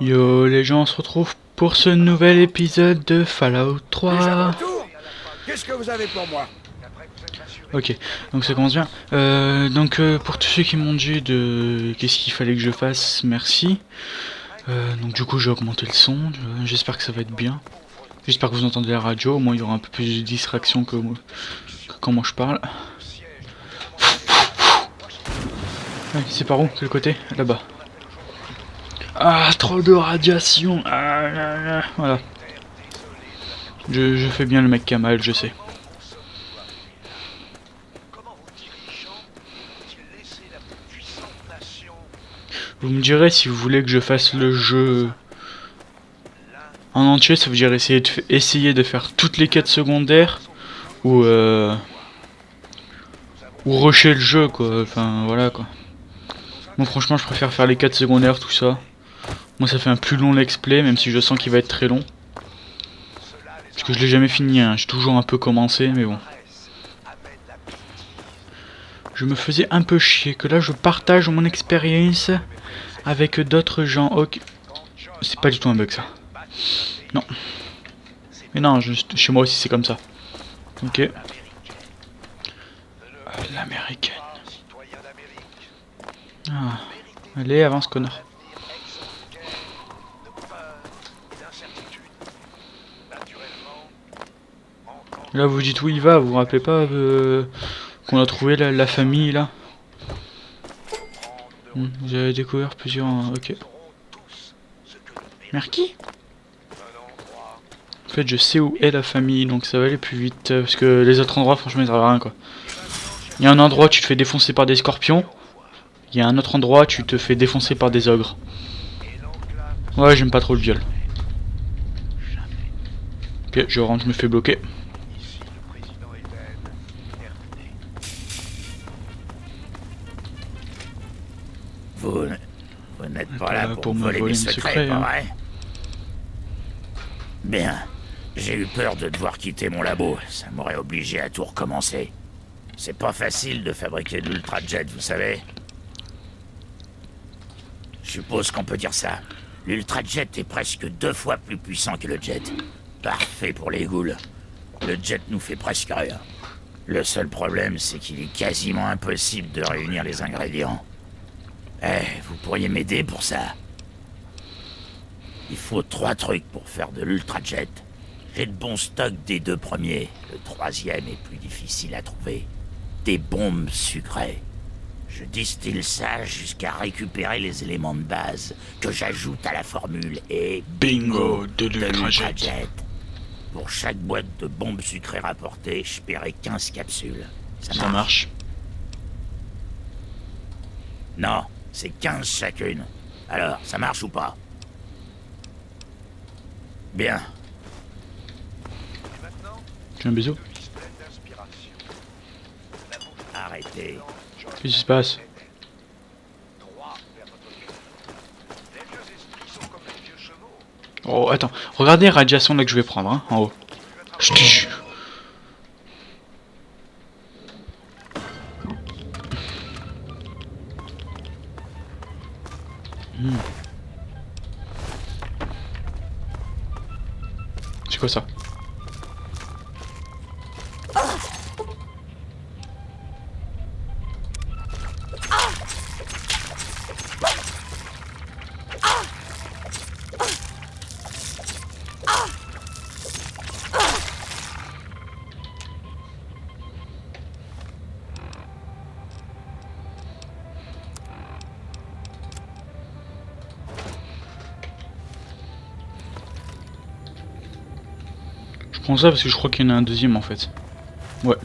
Yo les gens, on se retrouve pour ce nouvel épisode de Fallout Déjà de 3. retour? Qu'est-ce que vous avez pour moi? Ok, donc ça commence bien. Pour tous ceux qui m'ont dit de qu'est-ce qu'il fallait que je fasse, merci. Donc du coup j'ai augmenté le son, j'espère que ça va être bien. J'espère que vous entendez la radio, au moins il y aura un peu plus de distraction que quand moi je parle. Ouais, c'est par où? Quel côté? Là-bas. Ah, trop de radiation. Voilà. Je fais bien le mec qui a mal, je sais. Vous me direz si vous voulez que je fasse le jeu en entier, ça veut dire essayer de faire toutes les quêtes secondaires ou rusher le jeu quoi, enfin voilà quoi. Bon franchement je préfère faire les quêtes secondaires tout ça. Moi ça fait un plus long let's play même si je sens qu'il va être très long. Parce que je l'ai jamais fini, hein. J'ai toujours un peu commencé mais bon. Je me faisais un peu chier que là je partage mon expérience avec d'autres gens. Ok. C'est pas du tout un bug ça. Non. Mais non, juste chez moi aussi c'est comme ça. Ok. L'américaine. Ah. Allez, avance connard. Là vous dites où il va, vous vous rappelez pas qu'on a trouvé la famille là. Vous avez découvert plusieurs... ok. Merci. En fait je sais où est la famille donc ça va aller plus vite. Parce que les autres endroits franchement ils servent à rien quoi. Il y a un endroit où tu te fais défoncer par des scorpions. Il y a un autre endroit où tu te fais défoncer par des ogres. Ouais j'aime pas trop le viol. Ok je rentre, je me fais bloquer. Vous n'êtes pas là pour me voler mes secrets, pas hein. vrai? Bien. J'ai eu peur de devoir quitter mon labo. Ça m'aurait obligé à tout recommencer. C'est pas facile de fabriquer de l'ultrajet, vous savez. Je suppose qu'on peut dire ça. L'ultrajet est presque 2 fois plus puissant que le jet. Parfait pour les ghouls. Le jet nous fait presque rien. Le seul problème, c'est qu'il est quasiment impossible de réunir les ingrédients. Vous pourriez m'aider pour ça? Il faut 3 trucs pour faire de l'ultrajet. J'ai de bons stocks des 2 premiers. Le 3e est plus difficile à trouver. Des bombes sucrées. Je distille ça jusqu'à récupérer les éléments de base que j'ajoute à la formule et Bingo de l'ultrajet. l'ultrajet. Pour chaque boîte de bombes sucrées rapportée, je paierai 15 capsules. Ça marche. Non, c'est 15 chacune. Alors, ça marche ou pas? Bien. Tu veux un bisou? Arrêtez. Qu'est-ce qui se passe? Oh attends, regardez la radiation là que je vais prendre hein, en haut. Je te jure. C'est quoi ça? Je prends ça parce que je crois qu'il y en a un deuxième en fait. Ouais.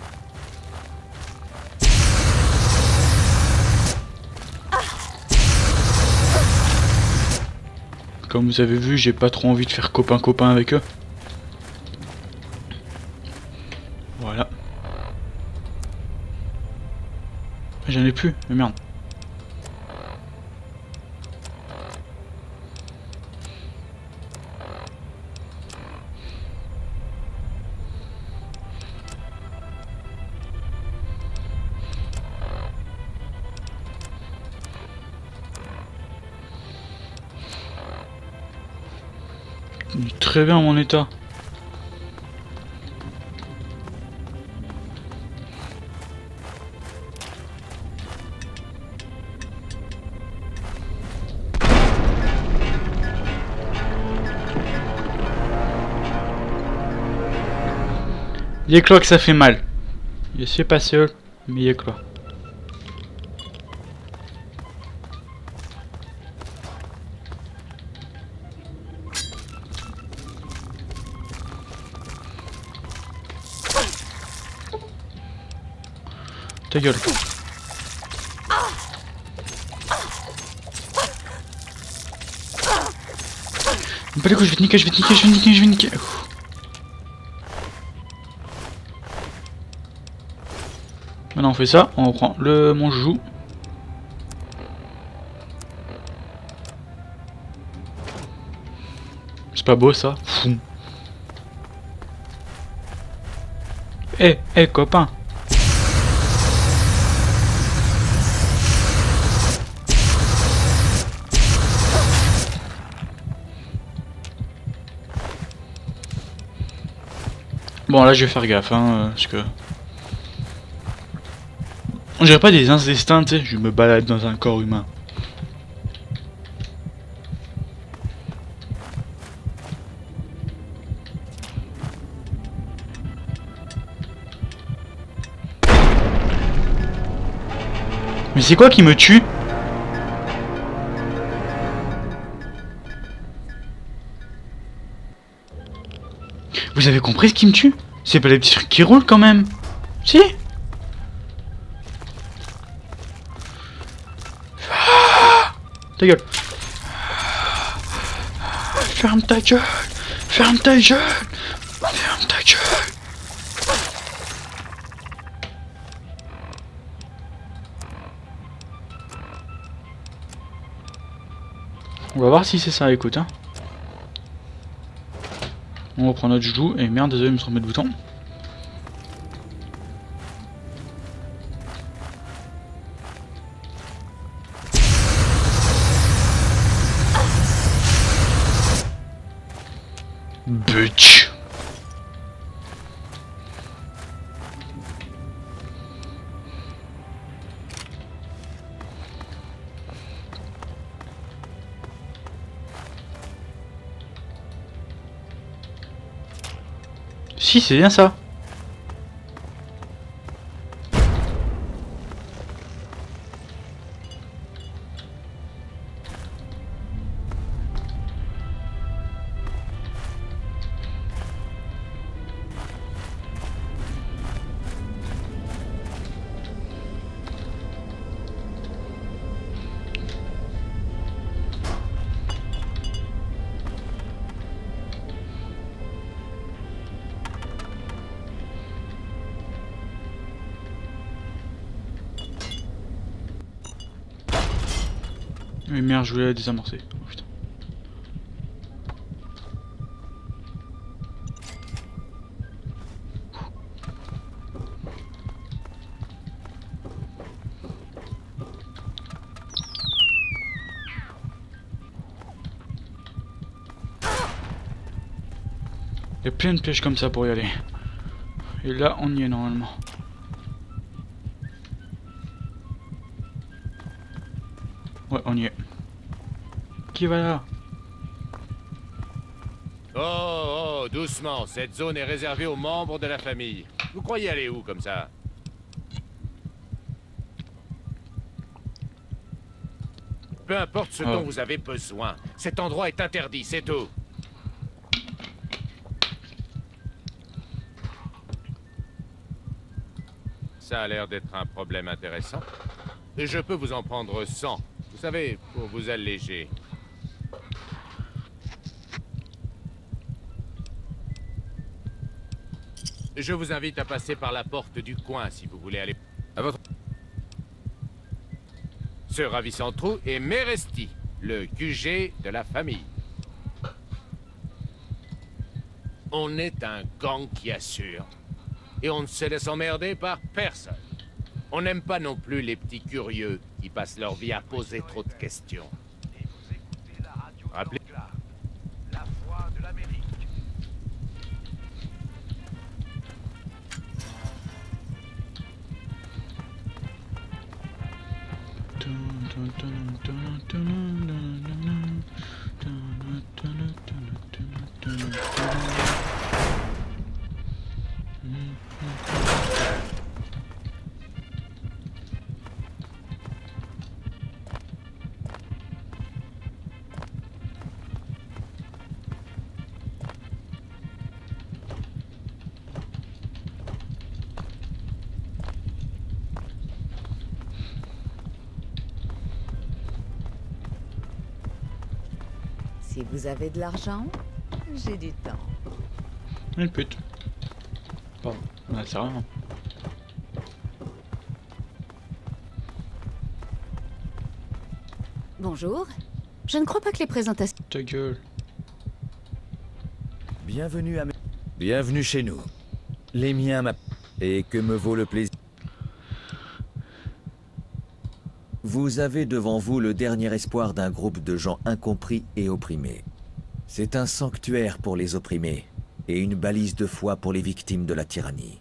Comme vous avez vu, j'ai pas trop envie de faire copain-copain avec eux. Voilà. J'en ai plus, mais merde. Il est très bien mon état. Il est quoi que ça fait mal. Je sais pas seul, mais il est quoi. Ta gueule. Pas les couilles, je vais te niquer, je vais te niquer, je vais te niquer, je vais te niquer. Maintenant on fait ça, on reprend mon joujou. C'est pas beau ça. Eh, copain. Bon là je vais faire gaffe parce que... On dirait pas des intestins, tu sais, je me balade dans un corps humain. Mais c'est quoi qui me tue? Vous avez compris ce qui me tue? C'est pas les petits trucs qui roulent quand même? Si? Ta gueule. Ferme ta gueule. Ferme ta gueule. Ferme ta gueule. On va voir si c'est ça, écoute. Hein. On reprend notre joujou. Et merde, désolé, je me suis trompé de bouton. Bitch. Si, c'est bien ça. Mais merde, je voulais la désamorcer. Oh, putain. Il y a plein de pièges comme ça pour y aller. Et là, on y est normalement. Ouais, on y est. Qui va là? Oh, doucement, cette zone est réservée aux membres de la famille. Vous croyez aller où comme ça? Peu importe ce dont vous avez besoin, cet endroit est interdit, c'est tout. Ça a l'air d'être un problème intéressant. Et je peux vous en prendre 100, vous savez, pour vous alléger. Je vous invite à passer par la porte du coin si vous voulez aller à votre... Ce ravissant trou est Meresti, le QG de la famille. On est un gang qui assure. Et on ne se laisse emmerder par personne. On n'aime pas non plus les petits curieux qui passent leur vie à poser trop de questions. Rappelez... Si vous avez de l'argent, j'ai du temps. Une pute. Pardon. Ah, c'est rien. Bonjour. Je ne crois pas que les présentations... Ta gueule. Bienvenue chez nous. Les miens m'appellent. Et que me vaut le plaisir. Vous avez devant vous le dernier espoir d'un groupe de gens incompris et opprimés. C'est un sanctuaire pour les opprimés et une balise de foi pour les victimes de la tyrannie.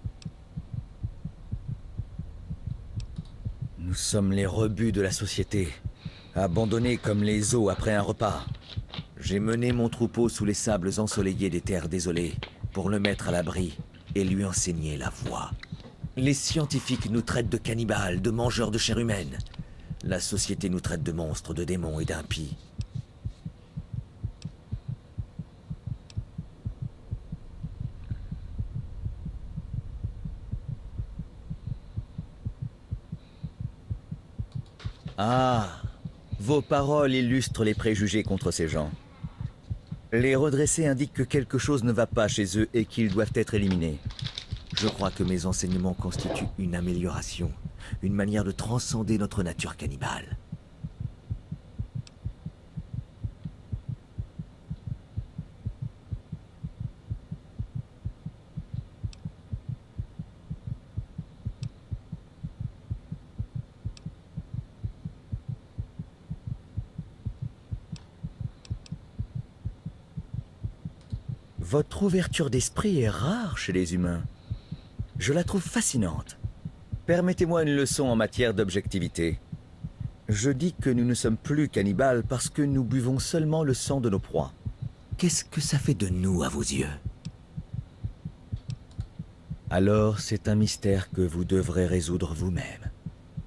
Nous sommes les rebuts de la société, abandonnés comme les os après un repas. J'ai mené mon troupeau sous les sables ensoleillés des terres désolées pour le mettre à l'abri et lui enseigner la voie. Les scientifiques nous traitent de cannibales, de mangeurs de chair humaine. La société nous traite de monstres, de démons et d'impies. Ah, vos paroles illustrent les préjugés contre ces gens. Les redressés indiquent que quelque chose ne va pas chez eux et qu'ils doivent être éliminés. Je crois que mes enseignements constituent une amélioration, une manière de transcender notre nature cannibale. Votre ouverture d'esprit est rare chez les humains. Je la trouve fascinante. Permettez-moi une leçon en matière d'objectivité. Je dis que nous ne sommes plus cannibales parce que nous buvons seulement le sang de nos proies. Qu'est-ce que ça fait de nous à vos yeux? Alors, c'est un mystère que vous devrez résoudre vous-même.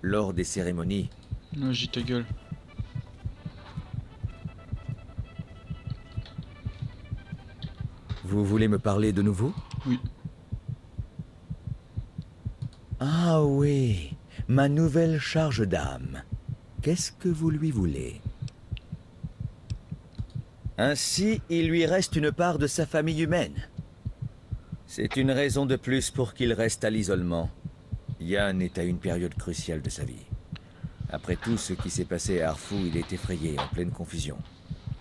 Lors des cérémonies... Non, j'ai ta gueule. Vous voulez me parler de nouveau? Oui. Ah oui, ma nouvelle charge d'âme. Qu'est-ce que vous lui voulez? Ainsi, il lui reste une part de sa famille humaine. C'est une raison de plus pour qu'il reste à l'isolement. Yann est à une période cruciale de sa vie. Après tout ce qui s'est passé à Arfou, il est effrayé, en pleine confusion.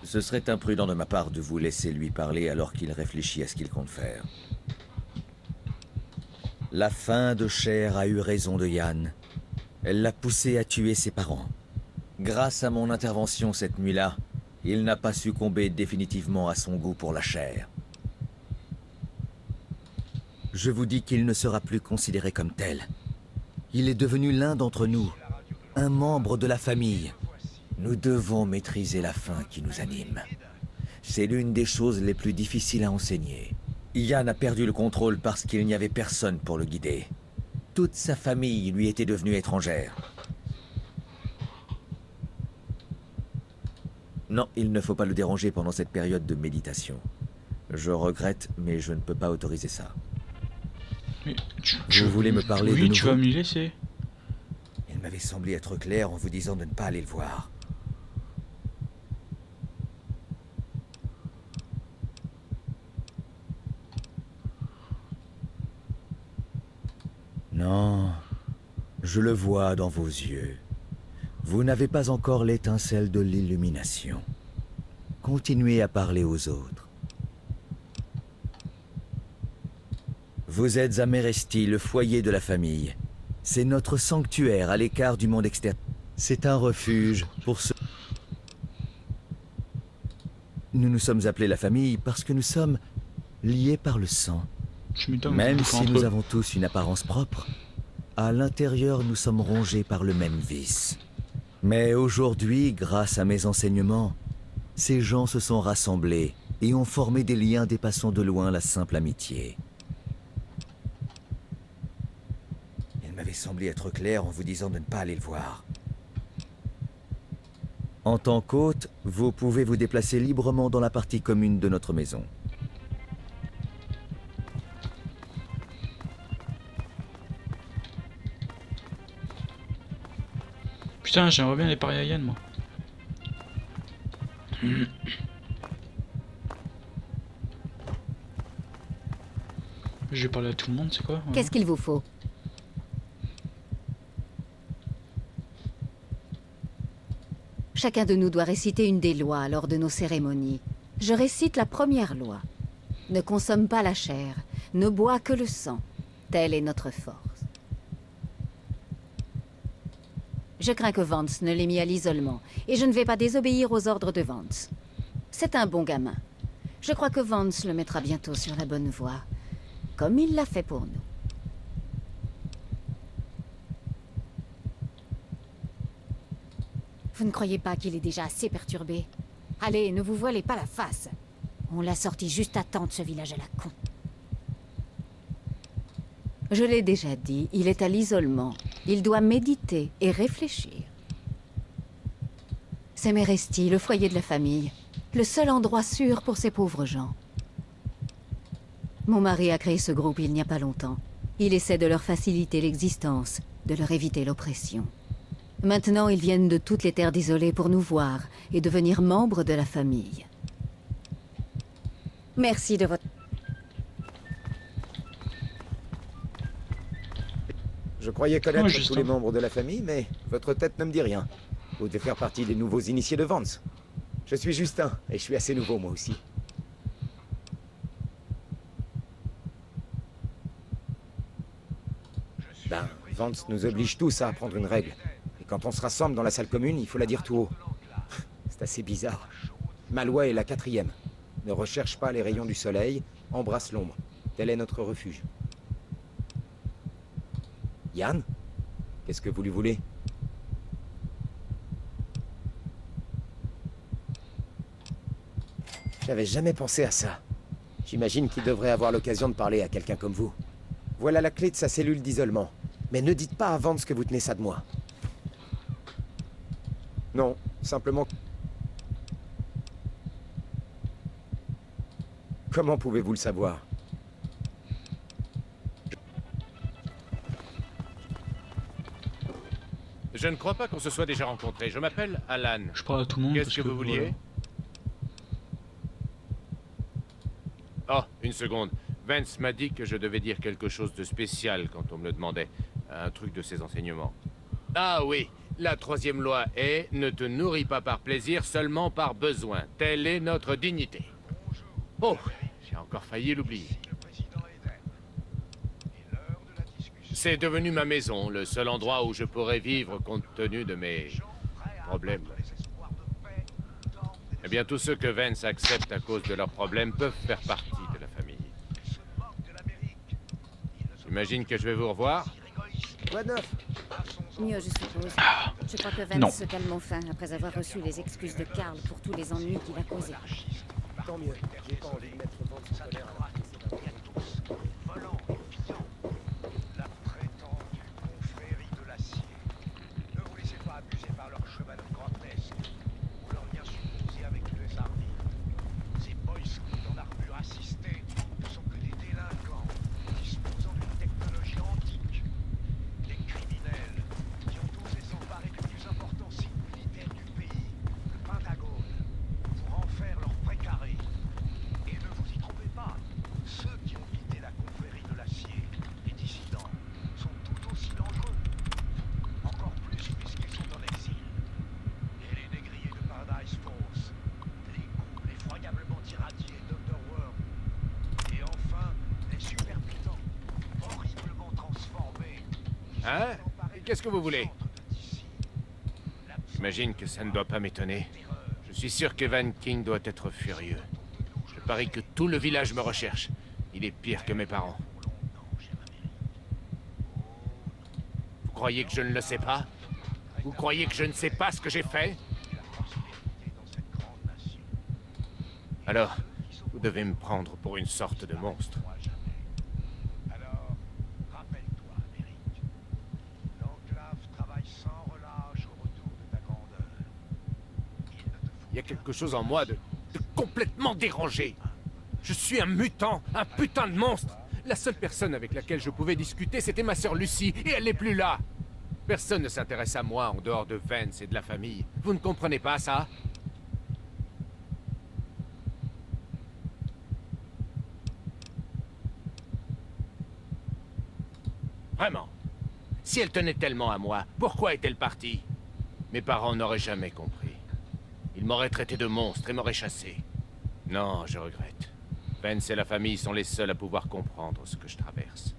Ce serait imprudent de ma part de vous laisser lui parler alors qu'il réfléchit à ce qu'il compte faire. La faim de chair a eu raison de Yann. Elle l'a poussé à tuer ses parents. Grâce à mon intervention cette nuit-là, il n'a pas succombé définitivement à son goût pour la chair. Je vous dis qu'il ne sera plus considéré comme tel. Il est devenu l'un d'entre nous, un membre de la famille. Nous devons maîtriser la faim qui nous anime. C'est l'une des choses les plus difficiles à enseigner. Yann a perdu le contrôle parce qu'il n'y avait personne pour le guider. Toute sa famille lui était devenue étrangère. Non, il ne faut pas le déranger pendant cette période de méditation. Je regrette, mais je ne peux pas autoriser ça. Mais Vous voulez me parler de Oui, nouveau? tu vas me les laisser. Il m'avait semblé être clair en vous disant de ne pas aller le voir. Non, je le vois dans vos yeux. Vous n'avez pas encore l'étincelle de l'illumination. Continuez à parler aux autres. Vous êtes à Meresti, le foyer de la famille. C'est notre sanctuaire à l'écart du monde extérieur. C'est un refuge pour ceux... Nous nous sommes appelés la famille parce que nous sommes liés par le sang. Je m'étonne. Même si nous eux. avons tous une apparence propre, à l'intérieur nous sommes rongés par le même vice. Mais aujourd'hui, grâce à mes enseignements, ces gens se sont rassemblés et ont formé des liens dépassant de loin la simple amitié. Il m'avait semblé être clair en vous disant de ne pas aller le voir. En tant qu'hôte, vous pouvez vous déplacer librement dans la partie commune de notre maison. Putain, j'aimerais bien les parier à Yann, moi. Je vais parler à tout le monde, c'est quoi? Ouais. Qu'est-ce qu'il vous faut? Chacun de nous doit réciter une des lois lors de nos cérémonies. Je récite la première loi. Ne consomme pas la chair, ne bois que le sang. Telle est notre force. Je crains que Vance ne l'ait mis à l'isolement, et je ne vais pas désobéir aux ordres de Vance. C'est un bon gamin. Je crois que Vance le mettra bientôt sur la bonne voie, comme il l'a fait pour nous. Vous ne croyez pas qu'il est déjà assez perturbé? Allez, ne vous voilez pas la face. On l'a sorti juste à temps de ce village à la con. Je l'ai déjà dit, il est à l'isolement. Il doit méditer et réfléchir. C'est Meresti, le foyer de la famille. Le seul endroit sûr pour ces pauvres gens. Mon mari a créé ce groupe il n'y a pas longtemps. Il essaie de leur faciliter l'existence, de leur éviter l'oppression. Maintenant, ils viennent de toutes les terres isolées pour nous voir et devenir membres de la famille. Merci de votre... Je croyais connaître Oh, tous les membres de la famille, mais votre tête ne me dit rien. Vous devez faire partie des nouveaux initiés de Vance. Je suis Justin, et je suis assez nouveau moi aussi. Ben, Vance nous oblige tous à apprendre une règle. Et quand on se rassemble dans la salle commune, il faut la dire tout haut. C'est assez bizarre. Ma loi est la 4e. Ne recherche pas les rayons du soleil, embrasse l'ombre. Tel est notre refuge. Yann? Qu'est-ce que vous lui voulez? J'avais jamais pensé à ça. J'imagine qu'il devrait avoir l'occasion de parler à quelqu'un comme vous. Voilà la clé de sa cellule d'isolement. Mais ne dites pas à Vance que vous tenez ça de moi. Non, simplement... Comment pouvez-vous le savoir? Je ne crois pas qu'on se soit déjà rencontrés. Je m'appelle Alan. Je parle à tout le monde. Qu'est-ce parce que vous vouliez? Oh, une seconde. Vance m'a dit que je devais dire quelque chose de spécial quand on me le demandait. Un truc de ses enseignements. Ah oui, la 3e loi est « Ne te nourris pas par plaisir, seulement par besoin. Telle est notre dignité. » Oh, j'ai encore failli l'oublier. C'est devenu ma maison, le seul endroit où je pourrais vivre compte tenu de mes problèmes. Eh bien, tous ceux que Vance accepte à cause de leurs problèmes peuvent faire partie de la famille. J'imagine que je vais vous revoir. Quoi de neuf? Mieux, je suppose. Je crois que Vance Non. se calme enfin après avoir reçu les excuses de Karl pour tous les ennuis qu'il a causés. Tant mieux. J'ai pas envie de mettre Vance en colère alors que c'est un Volant, pillant, la prétendue confrérie de l'acier. Ne vous laissez pas abuser par leur cheval grotesque ou leur lien supposé avec les armées. Ces boy scouts en armure assistée ne sont que des délinquants disposant d'une technologie antique. Des criminels qui ont osé s'emparer du plus important site militaire du pays, le Pentagone, pour en faire leur précaré. Et ne vous y trompez pas, ceux qui ont quitté la confrérie de l'acier, les dissidents, sont tout aussi dangereux. Encore plus puisqu'ils sont en exil. Et les négriers de Paradise Force, les ghouls effroyablement irradiés d'Underworld. Et enfin, les super mutants, horriblement transformés. Hein? Qu'est-ce que vous voulez? J'imagine que ça ne doit pas m'étonner. Je suis sûr qu'Evan King doit être furieux. Je parie que tout le village me recherche. Il est pire que mes parents. Vous croyez que je ne le sais pas? Vous croyez que je ne sais pas ce que j'ai fait? Alors, vous devez me prendre pour une sorte de monstre. Alors, rappelle-toi, Amérique. L'Enclave travaille sans relâche au retour de ta grandeur. Il ne te faut Il y a quelque chose en moi de complètement dérangé. Je suis un mutant, un putain de monstre. La seule personne avec laquelle je pouvais discuter, c'était ma sœur Lucie, et elle n'est plus là. Personne ne s'intéresse à moi en dehors de Vance et de la famille. Vous ne comprenez pas ça? Vraiment. Si elle tenait tellement à moi, pourquoi est-elle partie? Mes parents n'auraient jamais compris. Ils m'auraient traité de monstre et m'auraient chassé. Non, je regrette. Vance et la famille sont les seuls à pouvoir comprendre ce que je traverse.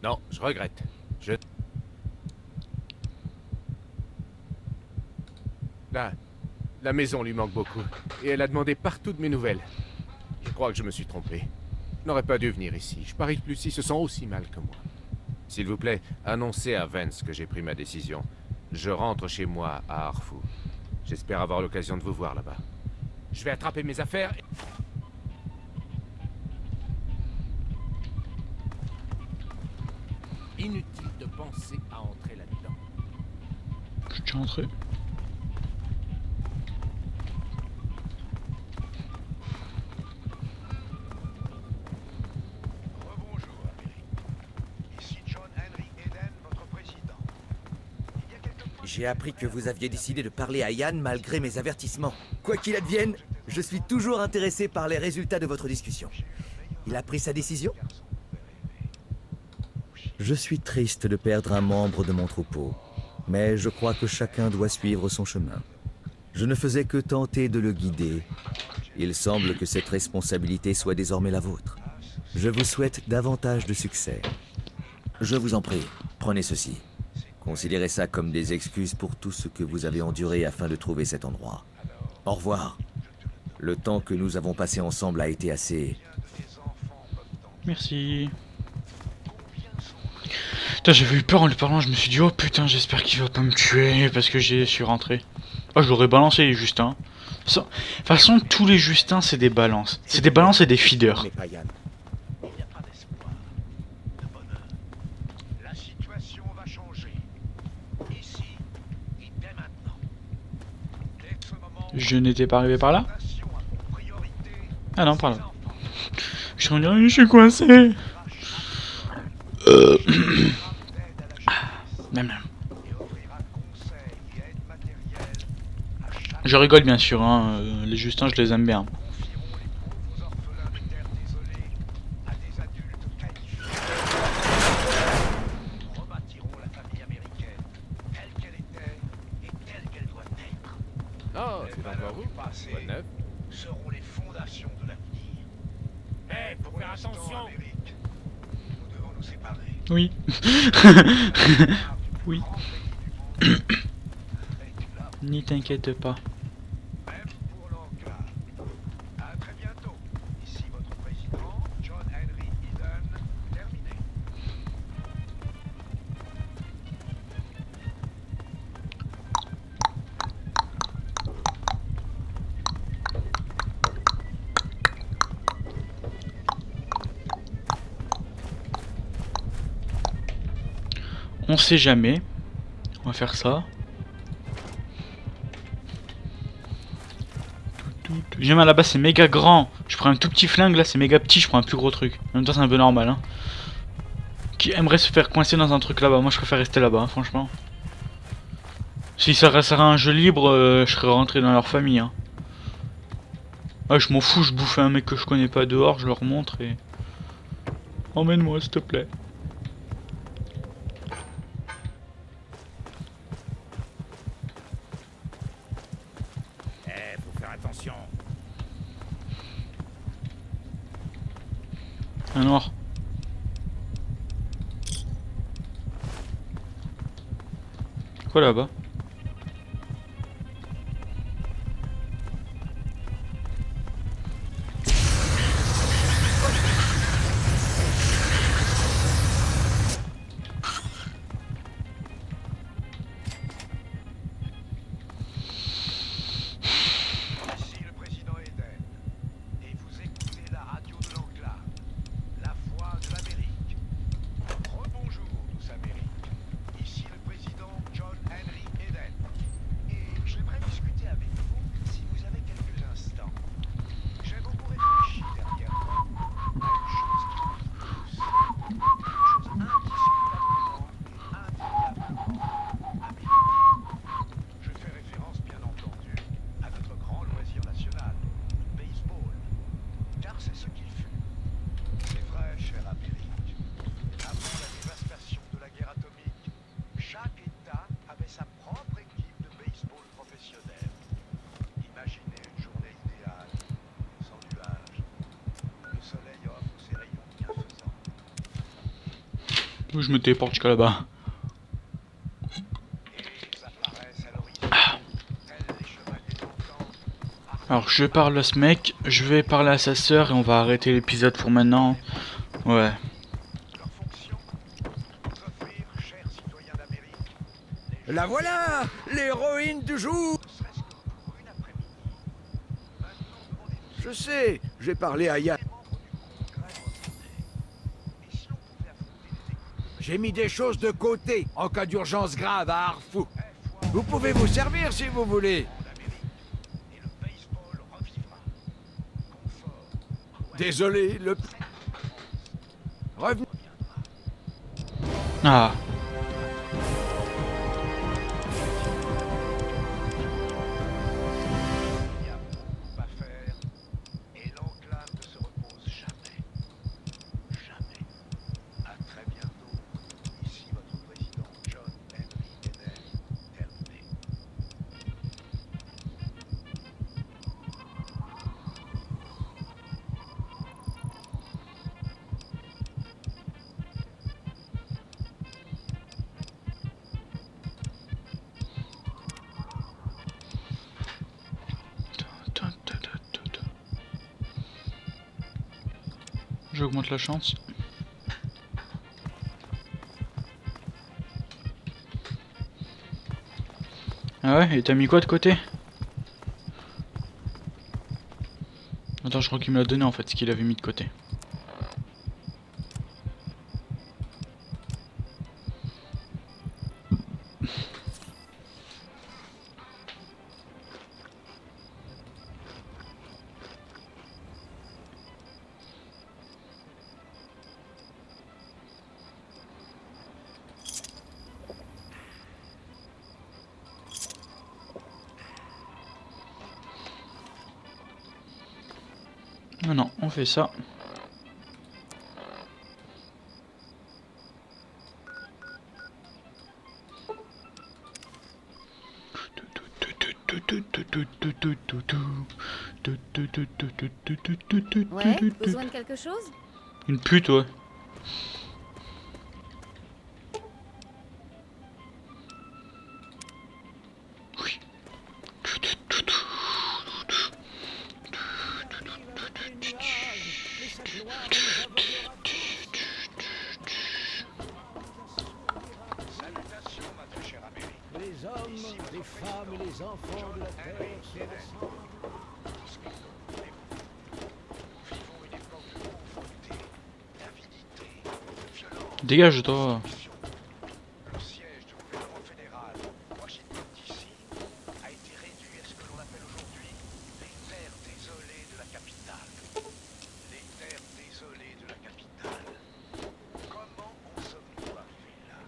Non, je regrette. La maison lui manque beaucoup. Et elle a demandé partout de mes nouvelles. Je crois que je me suis trompé. Je n'aurais pas dû venir ici. Je parie que Lucie se sent aussi mal que moi. S'il vous plaît, annoncez à Vance que j'ai pris ma décision. Je rentre chez moi à Arfu. J'espère avoir l'occasion de vous voir là-bas. Je vais attraper mes affaires et... Inutile de penser à entrer là-dedans. Je suis déjà entré. Rebonjour, Amérique. Ici John Henry Eden, votre président. Il y a quelques points... J'ai appris que vous aviez décidé de parler à Yann malgré mes avertissements. Quoi qu'il advienne, je suis toujours intéressé par les résultats de votre discussion. Il a pris sa décision? Je suis triste de perdre un membre de mon troupeau, mais je crois que chacun doit suivre son chemin. Je ne faisais que tenter de le guider. Il semble que cette responsabilité soit désormais la vôtre. Je vous souhaite davantage de succès. Je vous en prie, prenez ceci. Considérez ça comme des excuses pour tout ce que vous avez enduré afin de trouver cet endroit. Au revoir. Le temps que nous avons passé ensemble a été assez... Merci. Putain, j'avais eu peur en lui parlant, je me suis dit oh putain, j'espère qu'il va pas me tuer parce que je suis rentré. Oh, je l'aurais balancé les Justins. De toute façon, tous les Justins c'est des balances. C'est des balances et des feeders. Mais pas Yann. Il n'y a pas d'espoir, de bonheur. La situation va changer. Ici, et dès maintenant. Dès ce moment, Je n'étais pas arrivé par là? la nation a pour priorité Ah non, par là. ses enfants. Je suis en je suis coincé. D'aide à la Même. et offrira conseils et aide matérielle à chaque... Je rigole bien sûr, hein. Les Justins je les aime bien. Confieront les pauvres orphelins de terres désolées à des adultes qualifiés. Nous rebâtirons la famille américaine telle qu'elle était et telle qu'elle doit être. Oh, Les c'est encore valeurs vous. du passé Bonne neuf. seront les fondations de l'avenir. Eh, faut Pour faire l'instant, attention. Amérique, nous devons nous séparer. Oui. Oui. N'y t'inquiète pas. Même pour l'enclave. À très bientôt. Ici votre président, John Henry Eden, terminé. On sait jamais. On va faire ça. J'aime à la base c'est méga grand. Je prends un tout petit flingue là, c'est méga petit, je prends un plus gros truc. En même temps c'est un peu normal hein. Qui aimerait se faire coincer dans un truc là-bas? Moi je préfère rester là-bas, hein, franchement. Si ça restera un jeu libre, je serais rentré dans leur famille hein. Ah, je m'en fous, je bouffe un mec que je connais pas dehors, je leur montre et... Emmène-moi s'il te plaît. Eh, faut faire attention. Un noir. Quoi là-bas? Je me téléporte jusqu'à là-bas. Alors je parle à ce mec, je vais parler à sa sœur et on va arrêter l'épisode pour maintenant. Ouais. La voilà, l'héroïne du jour. Je sais, j'ai parlé à Yann. J'ai mis des choses de côté en cas d'urgence grave à Arfou. Vous pouvez vous servir si vous voulez. Désolé, le... Revenez. Ah. Et l'enclave ne se repose jamais. Jamais. À très bientôt. Ici votre président John Henry Eden. Terminé. J'augmente la chance. Ah ouais, et t'as mis quoi de côté? Attends, je crois qu'il me l'a donné en fait, ce qu'il avait mis de côté. Non, non, on fait ça. Ouais, besoin de quelque chose? Une pute, ouais. Oui. Salutations, ma très chère Amérique. Les hommes, les femmes et les enfants de la Terre sont ensemble. Nous vivons une époque de pauvreté, d'avidité, de violence. Dégage, toi. Le siège du gouvernement fédéral, Washington DC, a été réduit à ce que l'on appelle aujourd'hui les terres désolées de la capitale. Les terres désolées de la capitale. Comment en sommes-nous arrivés là?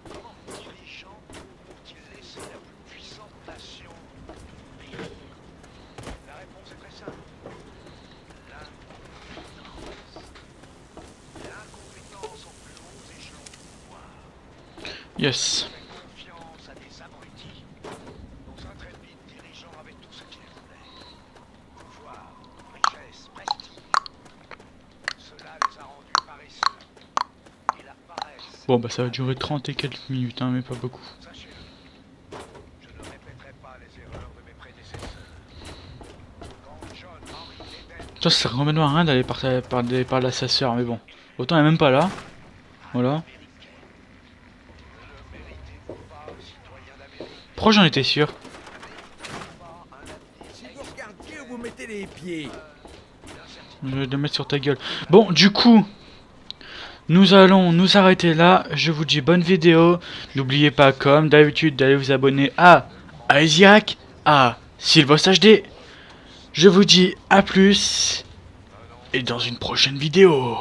Comment nos dirigeants ont-ils laissé la plus puissante nation du pays? La réponse est très simple. L'incompétence. L'incompétence au plus haut échelon du pouvoir. Yes. Fait confiance à des abrutis. Nos intrépides dirigeants avaient tout ce qu'ils voulaient. Pouvoir, richesse, prestige. Cela les a rendus paresseux. Et la paresse, Bon, bah ça va durer 30 et quelques minutes, hein, mais pas beaucoup. sachez-le. Je ne répéterai pas les erreurs de mes prédécesseurs. Quand John Henry Eden Ça sert complètement à rien d'aller parler à sa sœur, mais bon. Autant elle est même pas là. Voilà. Pourquoi j'en étais sûr? Si vous regardiez où vous mettez les pieds. Je vais le mettre sur ta gueule. Bon, du coup, nous allons nous arrêter là. Je vous dis bonne vidéo. N'oubliez pas, comme d'habitude, d'aller vous abonner à Isiac, à Sylvos HD. Je vous dis à plus et dans une prochaine vidéo.